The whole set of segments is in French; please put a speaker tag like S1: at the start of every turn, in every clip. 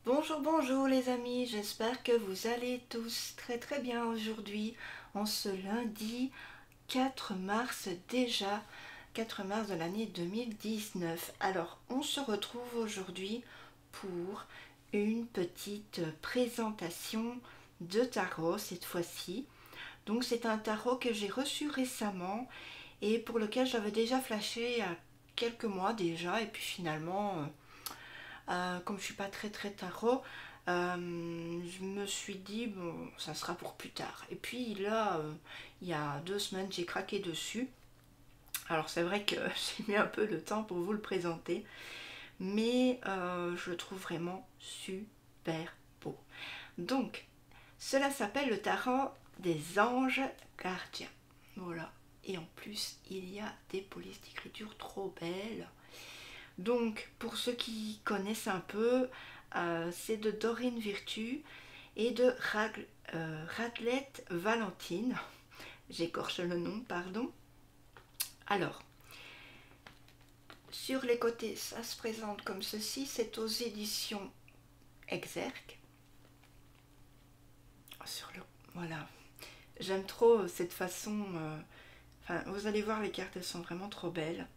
S1: Bonjour, bonjour les amis, j'espère que vous allez tous très bien aujourd'hui, en ce lundi 4 mars déjà, 4 mars de l'année 2019. Alors, on se retrouve aujourd'hui pour une petite présentation de tarot cette fois-ci. Donc c'est un tarot que j'ai reçu récemment et pour lequel j'avais déjà flashé il y a quelques mois déjà et puis finalement... comme je suis pas très tarot, je me suis dit bon ça sera pour plus tard. Et puis là, il y a 2 semaines j'ai craqué dessus. Alors c'est vrai que j'ai mis un peu de temps pour vous le présenter, mais je le trouve vraiment super beau. Donc cela s'appelle le tarot des anges gardiens. Voilà. Et en plus il y a des polices d'écriture trop belles. Donc, pour ceux qui connaissent un peu, c'est de Dorine Virtue et de Radlette Valentine. J'écorche le nom, pardon. Alors, sur les côtés, ça se présente comme ceci. C'est aux éditions Exergue. Voilà. J'aime trop cette façon. Vous allez voir, les cartes, elles sont vraiment trop belles.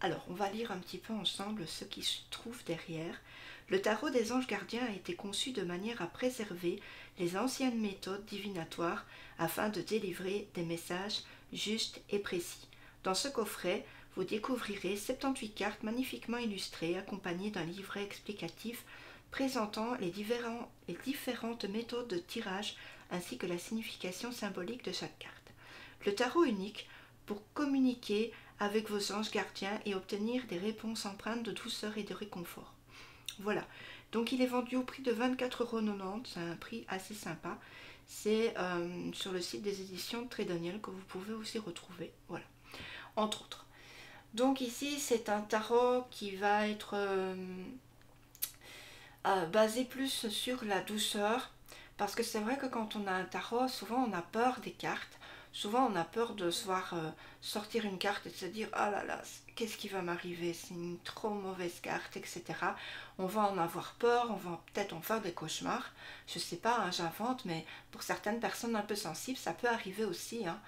S1: Alors, on va lire un petit peu ensemble ce qui se trouve derrière. Le tarot des anges gardiens a été conçu de manière à préserver les anciennes méthodes divinatoires afin de délivrer des messages justes et précis. Dans ce coffret, vous découvrirez 78 cartes magnifiquement illustrées accompagnées d'un livret explicatif présentant les différentes méthodes de tirage ainsi que la signification symbolique de chaque carte. Le tarot unique pour communiquer avec vos anges gardiens et obtenir des réponses empreintes de douceur et de réconfort. Voilà, donc il est vendu au prix de 24,90 €, c'est un prix assez sympa. C'est sur le site des éditions Trédaniel que vous pouvez aussi retrouver, voilà, entre autres. Donc ici c'est un tarot qui va être basé plus sur la douceur, parce que c'est vrai que quand on a un tarot, souvent on a peur des cartes. Souvent on a peur de se voir sortir une carte et de se dire « Ah là là, qu'est-ce qui va m'arriver? C'est une trop mauvaise carte, etc. » On va en avoir peur, on va peut-être en faire des cauchemars. Je sais pas, hein, j'invente, mais pour certaines personnes un peu sensibles, ça peut arriver aussi. Hein.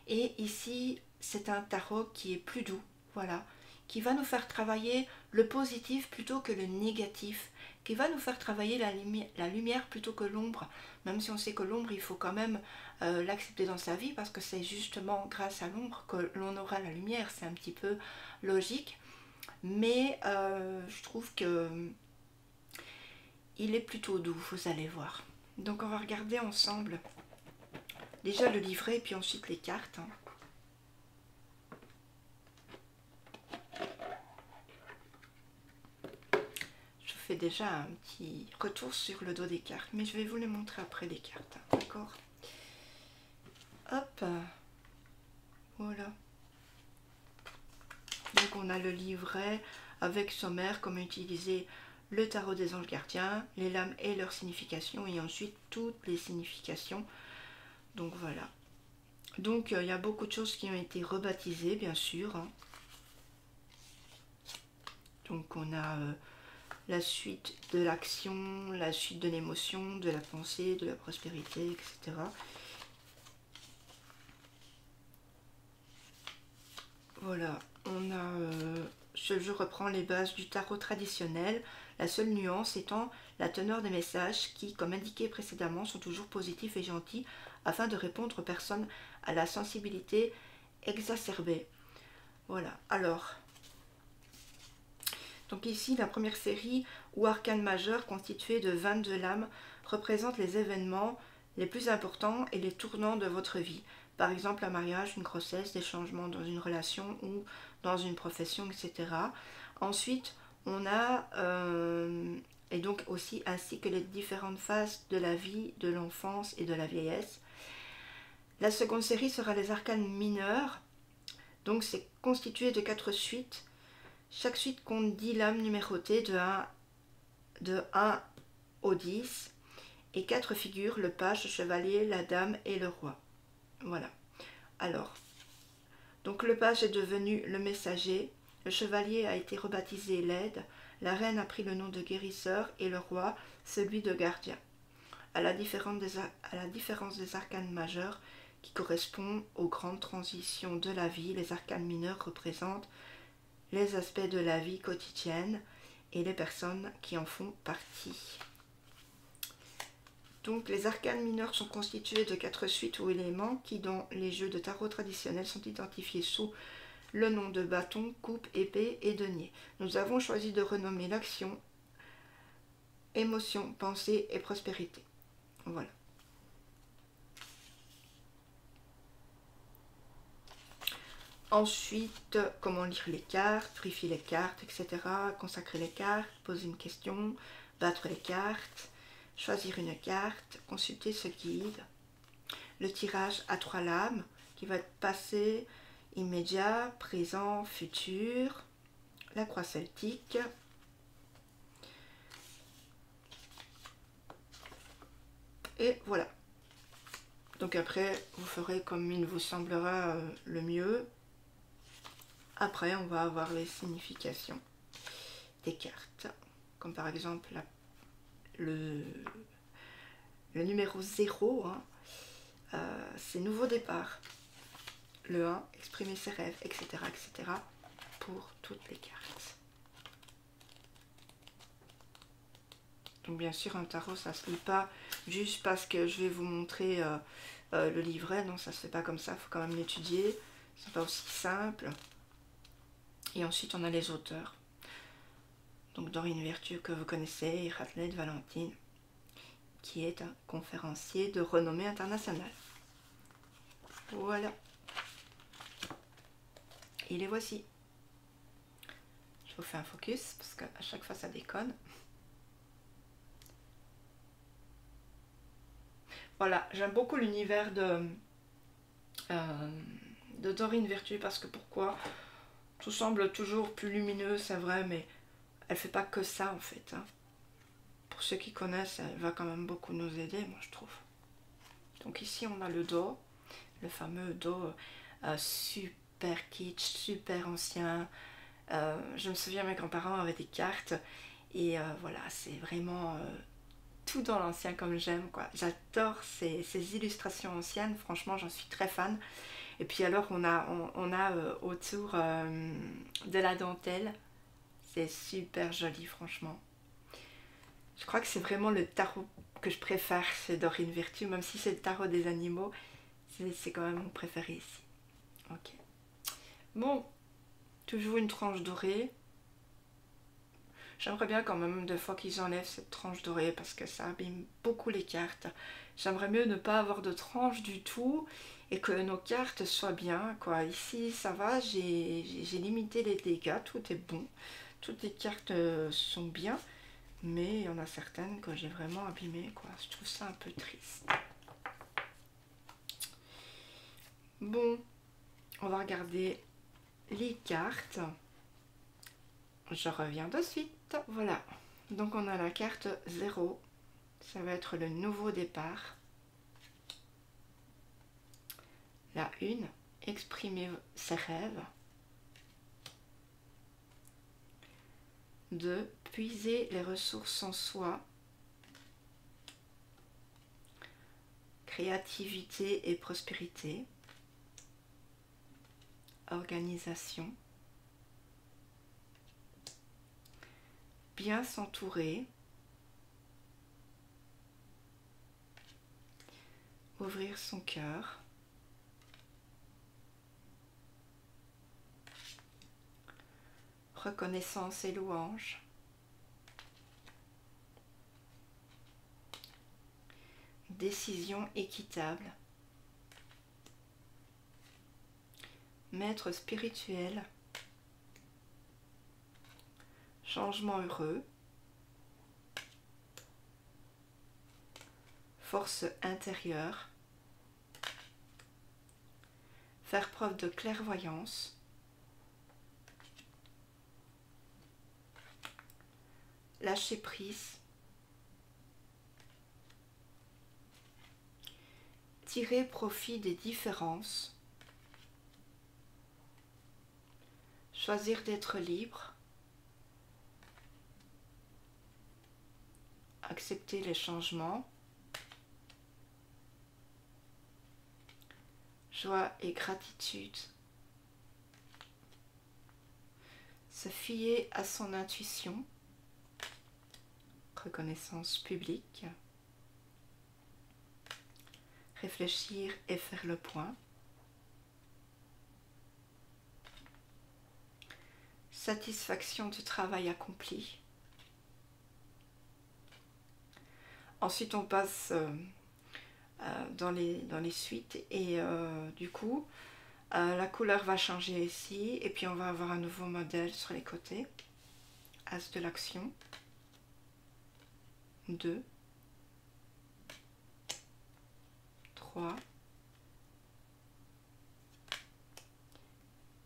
S1: Et ici, c'est un tarot qui est plus doux, voilà, qui va nous faire travailler le positif plutôt que le négatif, qui va nous faire travailler la lumière plutôt que l'ombre, même si on sait que l'ombre, il faut quand même l'accepter dans sa vie, parce que c'est justement grâce à l'ombre que l'on aura la lumière, c'est un petit peu logique, mais je trouve que il est plutôt doux, vous allez voir. Donc on va regarder ensemble déjà le livret et puis ensuite les cartes. Hein. Je fais déjà un petit retour sur le dos des cartes, mais je vais vous les montrer après les cartes, d'accord? Hop, voilà. Donc on a le livret avec sommaire, comment utiliser le tarot des anges gardiens, les lames et leur signification, et ensuite toutes les significations. Donc voilà. Donc il y a beaucoup de choses qui ont été rebaptisées, bien sûr. Hein. Donc on a la suite de l'action, la suite de l'émotion, de la pensée, de la prospérité, etc. Voilà, on a, je reprends les bases du tarot traditionnel, la seule nuance étant la teneur des messages qui, comme indiqué précédemment, sont toujours positifs et gentils afin de répondre aux personnes à la sensibilité exacerbée. Voilà, alors, donc ici la première série ou arcane majeur constituée de 22 lames représente les événements les plus importants et les tournants de votre vie. Par exemple un mariage, une grossesse, des changements dans une relation ou dans une profession, etc. Ensuite on a, et donc aussi ainsi que les différentes phases de la vie, de l'enfance et de la vieillesse. La seconde série sera les arcanes mineurs, donc c'est constitué de 4 suites. Chaque suite compte 10 lames numérotées de 1 au 10 et 4 figures, le page, le chevalier, la dame et le roi. Voilà. Alors, donc le page est devenu le messager, le chevalier a été rebaptisé l'aide, La reine a pris le nom de guérisseur et le roi celui de gardien. À la différence des arcanes majeurs qui correspondent aux grandes transitions de la vie, les arcanes mineurs représentent les aspects de la vie quotidienne et les personnes qui en font partie. Donc les arcanes mineurs sont constitués de 4 suites ou éléments qui dans les jeux de tarot traditionnels sont identifiés sous le nom de bâton, coupe, épée et denier. Nous avons choisi de renommer l'action, émotion, pensée et prospérité. Voilà. Ensuite, comment lire les cartes, purifier les cartes, etc. Consacrer les cartes, poser une question, battre les cartes, choisir une carte, consulter ce guide. Le tirage à 3 lames qui va être passé, immédiat, présent, futur. La croix celtique. Et voilà. Donc après, vous ferez comme il vous semblera le mieux. Après, on va avoir les significations des cartes. Comme par exemple le numéro 0, hein, c'est nouveau départ. Le 1, exprimer ses rêves, etc., etc. pour toutes les cartes. Donc bien sûr, un tarot, ça se lit pas juste parce que je vais vous montrer le livret. Non, ça se fait pas comme ça, il faut quand même l'étudier. C'est pas aussi simple. Et ensuite, on a les auteurs. Donc Dorine Virtue, que vous connaissez, et Radley Valentine, qui est un conférencier de renommée internationale. Voilà. Et les voici. Je vous fais un focus, parce qu'à chaque fois, ça déconne. Voilà, j'aime beaucoup l'univers de Dorine Virtue, parce que pourquoi? Tout semble toujours plus lumineux, c'est vrai, mais elle fait pas que ça en fait. Hein. Pour ceux qui connaissent, elle va quand même beaucoup nous aider, moi je trouve. Donc ici on a le dos, le fameux dos super kitsch, super ancien. Je me souviens, mes grands-parents avaient des cartes et voilà, c'est vraiment tout dans l'ancien comme j'aime, quoi. J'adore ces illustrations anciennes, franchement j'en suis très fan. Et puis alors on a autour de la dentelle, c'est super joli franchement. Je crois que c'est vraiment le tarot que je préfère chez Dorine Virtue, même si c'est le tarot des animaux, c'est quand même mon préféré ici. Ok. Bon, toujours une tranche dorée. J'aimerais bien quand même des fois qu'ils enlèvent cette tranche dorée parce que ça abîme beaucoup les cartes. J'aimerais mieux ne pas avoir de tranche du tout et que nos cartes soient bien, quoi. Ici, ça va, j'ai limité les dégâts, tout est bon. Toutes les cartes sont bien, mais il y en a certaines que j'ai vraiment abîmées, quoi. Je trouve ça un peu triste. Bon, on va regarder les cartes. Je reviens de suite. Voilà. Donc on a la carte 0. Ça va être le nouveau départ. La 1, exprimer ses rêves. 2, puiser les ressources en soi. Créativité et prospérité. Organisation. Bien s'entourer. Ouvrir son cœur. Reconnaissance et louange. Décision équitable. Maître spirituel. Changement heureux. Force intérieure. Faire preuve de clairvoyance. Lâcher prise. Tirer profit des différences. Choisir d'être libre. accepter les changements. Joie et gratitude. Se fier à son intuition. Reconnaissance publique. Réfléchir et faire le point. Satisfaction du travail accompli. Ensuite, on passe dans les suites et du coup, la couleur va changer ici et puis on va avoir un nouveau modèle sur les côtés. As de l'action. 2. 3.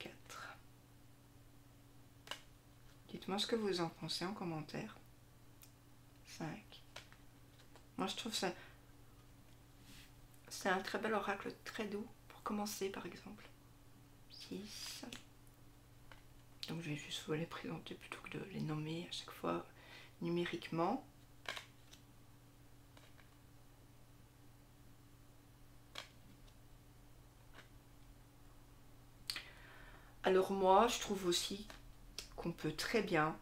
S1: 4. Dites-moi ce que vous en pensez en commentaire. 5. Moi je trouve ça c'est un très bel oracle, très doux pour commencer par exemple. 6. Donc je vais juste vous les présenter plutôt que de les nommer à chaque fois numériquement. Alors moi je trouve aussi qu'on peut très bien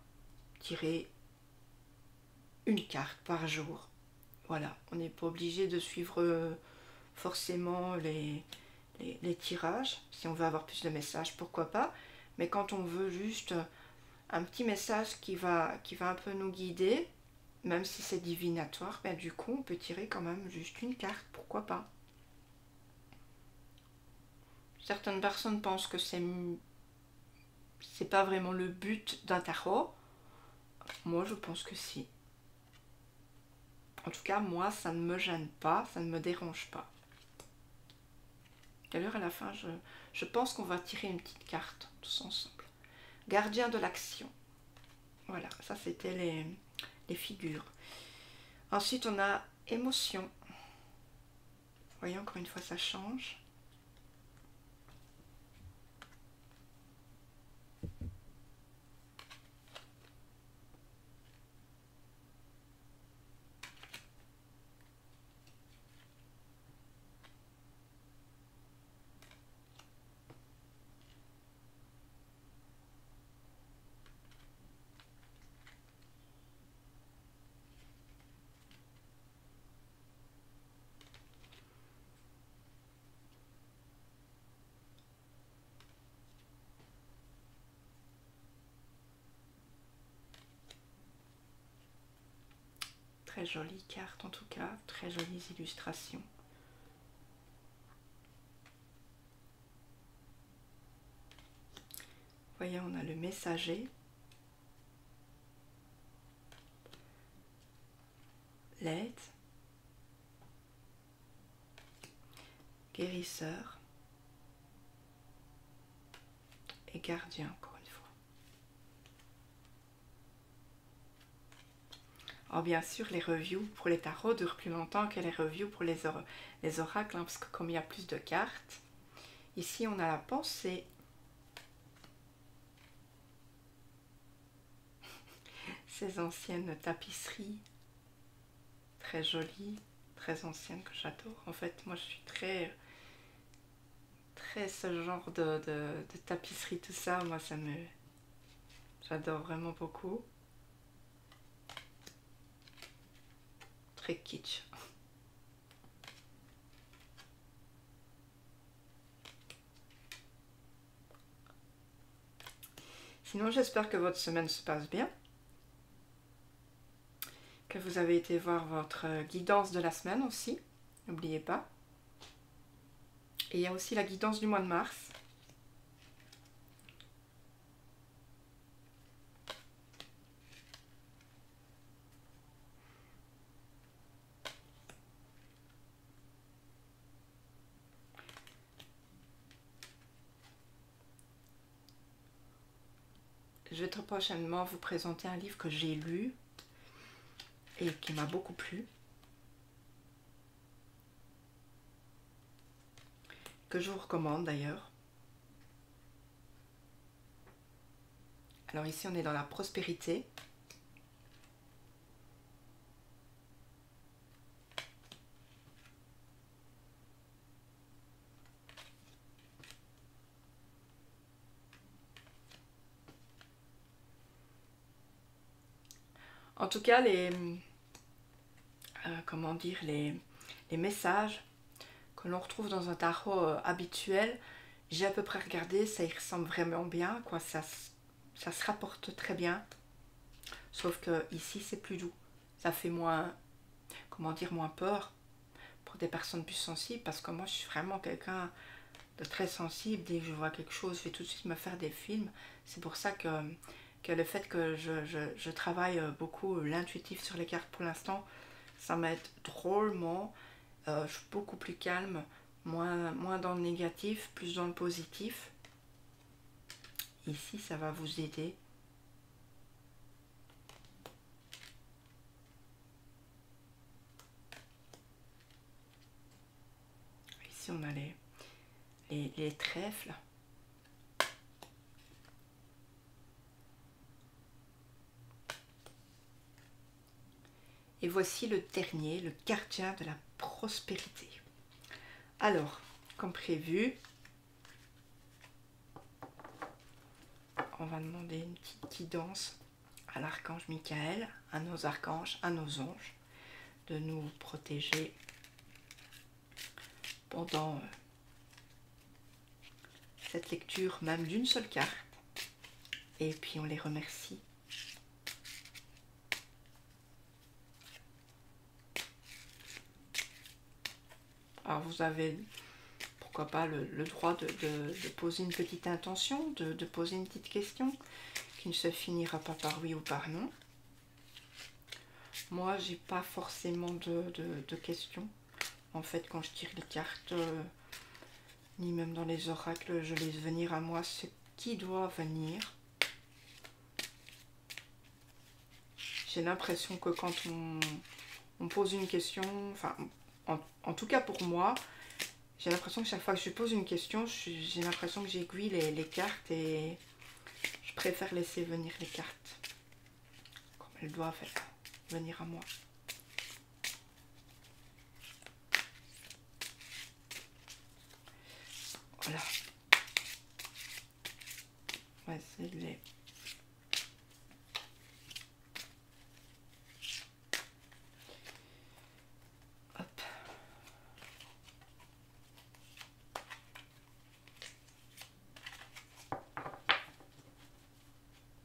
S1: tirer une carte par jour. Voilà, on n'est pas obligé de suivre forcément les tirages. Si on veut avoir plus de messages, pourquoi pas. Mais quand on veut juste un petit message qui va un peu nous guider, même si c'est divinatoire, ben du coup on peut tirer quand même juste une carte, pourquoi pas. Certaines personnes pensent que c'est pas vraiment le but d'un tarot. Moi je pense que si. En tout cas, moi, ça ne me gêne pas, ça ne me dérange pas. D'ailleurs, à la fin, je pense qu'on va tirer une petite carte, tous ensemble. Gardien de l'action. Voilà, ça c'était les figures. Ensuite, on a émotion. Vous voyez, encore une fois, ça change. Très jolie carte en tout cas, très jolies illustrations. Vous voyez, on a le messager, l'aide, guérisseur et gardien, encore une fois. Alors bien sûr, les reviews pour les tarots durent plus longtemps que les reviews pour les oracles, hein, parce que comme il y a plus de cartes, ici on a la pensée. Ces anciennes tapisseries, très jolies, très anciennes, que j'adore. En fait, moi je suis très ce genre de tapisserie, tout ça, moi j'adore vraiment beaucoup. Très kitsch. Sinon, j'espère que votre semaine se passe bien, que vous avez été voir votre guidance de la semaine aussi, n'oubliez pas. Et il y a aussi la guidance du mois de mars. Je vais très prochainement vous présenter un livre que j'ai lu et qui m'a beaucoup plu, que je vous recommande d'ailleurs. Alors ici on est dans la prospérité. En tout cas, comment dire, les messages que l'on retrouve dans un tarot habituel, j'ai à peu près regardé, ça y ressemble vraiment bien, quoi. Ça se rapporte très bien. Sauf que ici, c'est plus doux. Ça fait moins, comment dire, moins peur pour des personnes plus sensibles, parce que moi, je suis vraiment quelqu'un de très sensible. Dès que je vois quelque chose, je vais tout de suite me faire des films. C'est pour ça que le fait que je travaille beaucoup l'intuitif sur les cartes pour l'instant, ça m'aide drôlement. Je suis beaucoup plus calme, moins dans le négatif, plus dans le positif. Ici, ça va vous aider. Ici, on a les trèfles. Et voici le dernier, le gardien de la prospérité. Alors, comme prévu, on va demander une petite guidance à l'archange Michael, à nos archanges, à nos anges, de nous protéger pendant cette lecture, même d'une seule carte. Et puis on les remercie. Alors vous avez, pourquoi pas, le droit de poser une petite intention, de poser une petite question qui ne se finira pas par oui ou par non. Moi, j'ai pas forcément de questions. En fait, quand je tire les cartes, ni même dans les oracles, je laisse venir à moi ce qui doit venir. J'ai l'impression que quand on pose une question, enfin, en tout cas pour moi, j'ai l'impression que chaque fois que je pose une question, j'ai l'impression que j'aiguille les cartes et je préfère laisser venir les cartes comme elles doivent venir à moi. Voilà. On va essayer de les... Hop.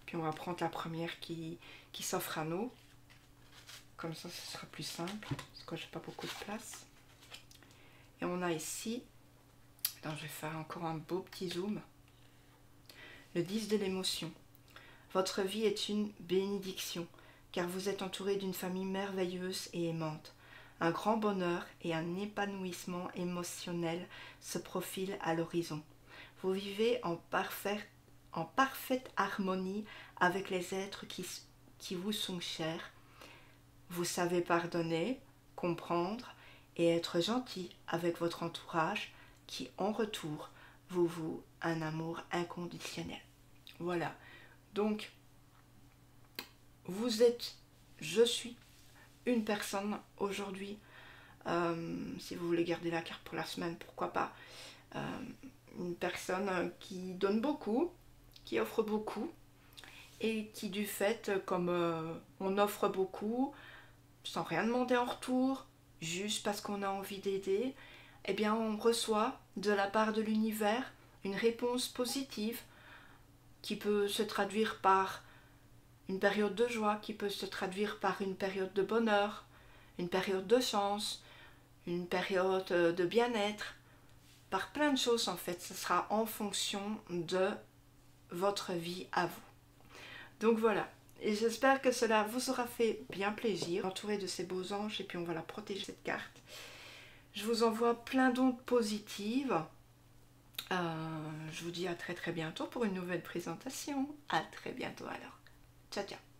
S1: Puis on va prendre la première qui s'offre à nous. Comme ça, ce sera plus simple, parce que j'ai pas beaucoup de place. Et on a ici, donc je vais faire encore un beau petit zoom, le 10 de l'émotion. Votre vie est une bénédiction, car vous êtes entouré d'une famille merveilleuse et aimante. Un grand bonheur et un épanouissement émotionnel se profilent à l'horizon. Vous vivez en parfaite harmonie avec les êtres qui vous sont chers. Vous savez pardonner, comprendre et être gentil avec votre entourage qui, en retour, vous voue un amour inconditionnel. Voilà. Donc, je suis une personne aujourd'hui, si vous voulez garder la carte pour la semaine, pourquoi pas, une personne qui donne beaucoup, qui offre beaucoup, et qui du fait, comme on offre beaucoup, sans rien demander en retour, juste parce qu'on a envie d'aider, eh bien on reçoit de la part de l'univers une réponse positive qui peut se traduire par une période de joie, qui peut se traduire par une période de bonheur, une période de chance, une période de bien-être, par plein de choses en fait. Ce sera en fonction de votre vie à vous. Donc voilà. Et j'espère que cela vous aura fait bien plaisir, entouré de ces beaux anges, et puis on va la protéger cette carte. Je vous envoie plein d'ondes positives. Je vous dis à très bientôt pour une nouvelle présentation. À très bientôt alors. Ciao ciao.